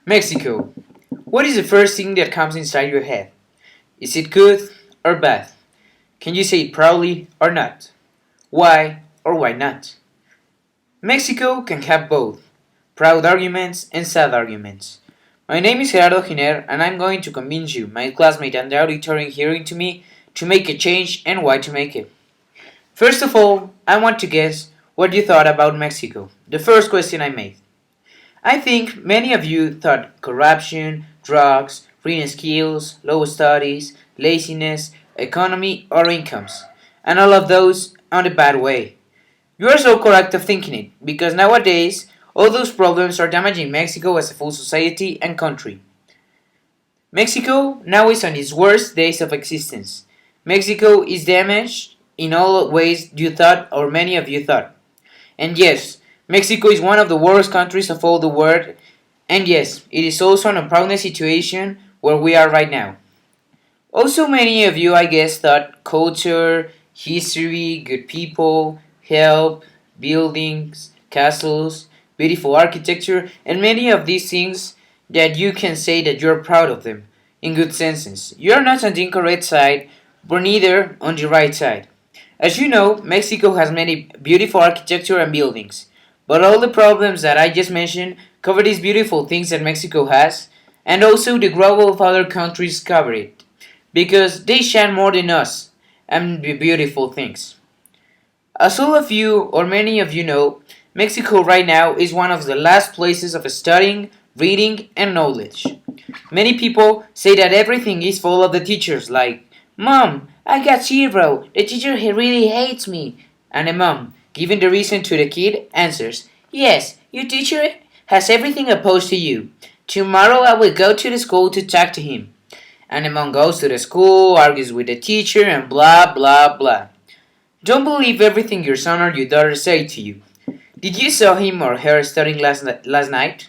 Mexico. What is the first thing that comes inside your head? Is it good or bad? Can you say it proudly or not? Why or why not? Mexico can have both proud arguments and sad arguments. My name is Gerardo Giner, and I'm going to convince you, my classmate and the auditor hearing to me, to make a change and why to make it. First of all, I want to guess what you thought about Mexico. The first question I made. I think many of you thought corruption, drugs, reading skills, low studies, laziness, economy, or incomes, and all of those on a bad way. You are so correct of thinking it, because nowadays all those problems are damaging Mexico as a full society and country. Mexico now is on its worst days of existence. Mexico is damaged in all ways you thought or many of you thought. And yes, Mexico is one of the worst countries of all the world, and yes, it is also an unproudness situation where we are right now. Also, many of you, I guess, thought culture, history, good people, health, buildings, castles, beautiful architecture, and many of these things that you can say that you're proud of them, in good senses. You're not on the incorrect side, but neither on the right side. As you know, Mexico has many beautiful architecture and buildings, but all the problems that I just mentioned cover these beautiful things that Mexico has, and also the global of other countries cover it, because they shine more than us and beautiful things. As all of you or many of you know, Mexico right now is one of the last places of studying, reading, and knowledge. Many people say that everything is full of the teachers, like, Mom, I got zero, the teacher he really hates me. And the mom, giving the reason to the kid, answers, Yes, your teacher has everything opposed to you. Tomorrow I will go to the school to talk to him. And the mom goes to the school, argues with the teacher, and blah blah blah. Don't believe everything your son or your daughter say to you. Did you saw him or her studying last night?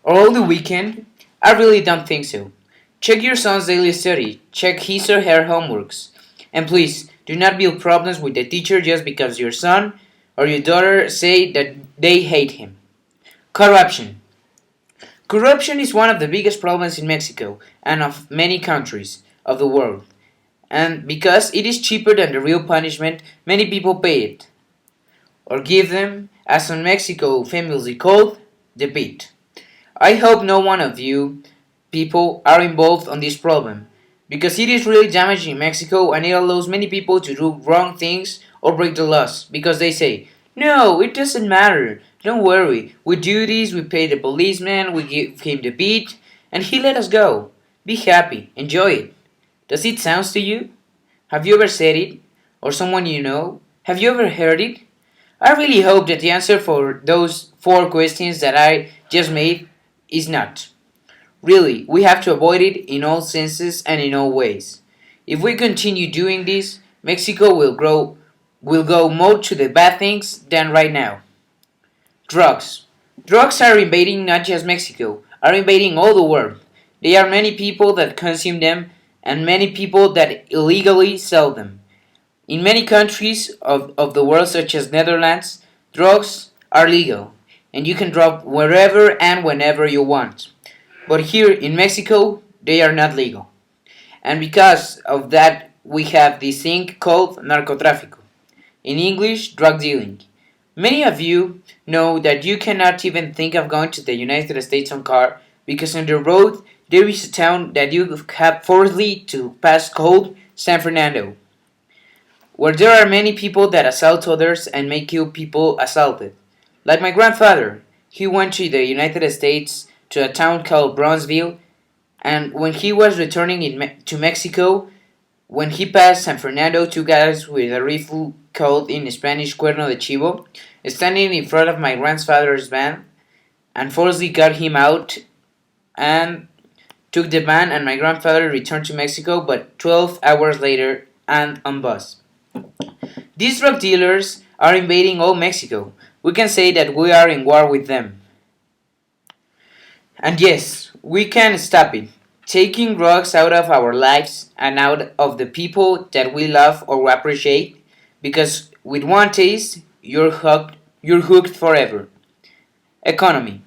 Or all the weekend? I really don't think so. Check your son's daily study. Check his or her homeworks. And please, do not build problems with the teacher just because your son or your daughter say that they hate him. Corruption. Corruption is one of the biggest problems in Mexico and of many countries of the world. And because it is cheaper than the real punishment, many people pay it. Or give them, as in Mexico famously called, the beat. I hope no one of you people are involved on this problem, because it is really damaging Mexico and it allows many people to do wrong things or break the laws because they say, no, it doesn't matter, don't worry, we do this, we pay the policeman, we give him the beat, and he let us go. Be happy, enjoy it. Does it sound to you? Have you ever said it? Or someone you know? Have you ever heard it? I really hope that the answer for those four questions that I just made is not. Really, we have to avoid it in all senses and in all ways. If we continue doing this, Mexico will go more to the bad things than right now. Drugs. Drugs are invading not just Mexico, are invading all the world. There are many people that consume them and many people that illegally sell them. In many countries of the world such as Netherlands, drugs are legal and you can drop wherever and whenever you want. But here in Mexico, they are not legal. And because of that, we have this thing called narcotráfico. In English, drug dealing. Many of you know that you cannot even think of going to the United States on car because on the road there is a town that you have forcibly to pass called San Fernando, where there are many people that assault others and may kill people assaulted. Like my grandfather, he went to the United States to a town called Bronzeville, and when he was returning to Mexico, when he passed San Fernando, two guys with a rifle called in Spanish Cuerno de Chivo, standing in front of my grandfather's van, and forcibly got him out and took the van, and my grandfather returned to Mexico, but 12 hours later and on bus. These drug dealers are invading all Mexico. We can say that we are in war with them. And yes, we can stop it, taking drugs out of our lives and out of the people that we love or appreciate, because with one taste, you're hooked forever. Economy.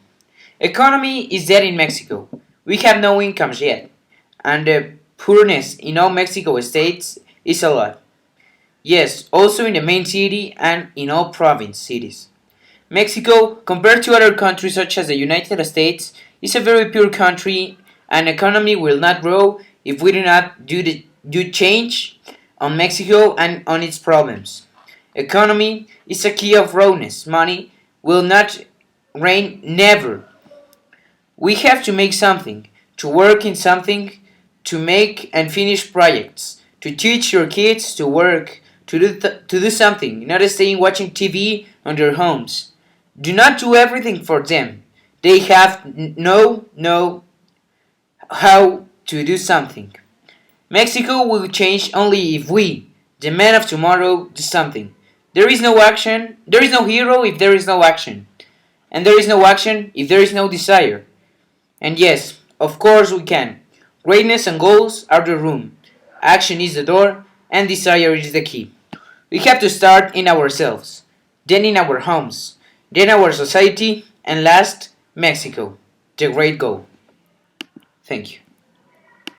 Economy is dead in Mexico. We have no incomes yet, and the poorness in all Mexico states is a lot. Yes, also in the main city and in all province cities. Mexico, compared to other countries such as the United States, is a very poor country and economy will not grow if we do not do change on Mexico and on its problems. Economy is a key of rawness. Money will not reign never. We have to make something, to work in something, to make and finish projects, to teach your kids to work, to do something, not staying watching TV on their homes. Do not do everything for them. They have know how to do something. Mexico will change only if we, the men of tomorrow, do something. There is no action, there is no hero if there is no action. And there is no action if there is no desire. And yes, of course we can. Greatness and goals are the room. Action is the door, and desire is the key. We have to start in ourselves, then in our homes, then our society, and last, Mexico, the great goal. Thank you.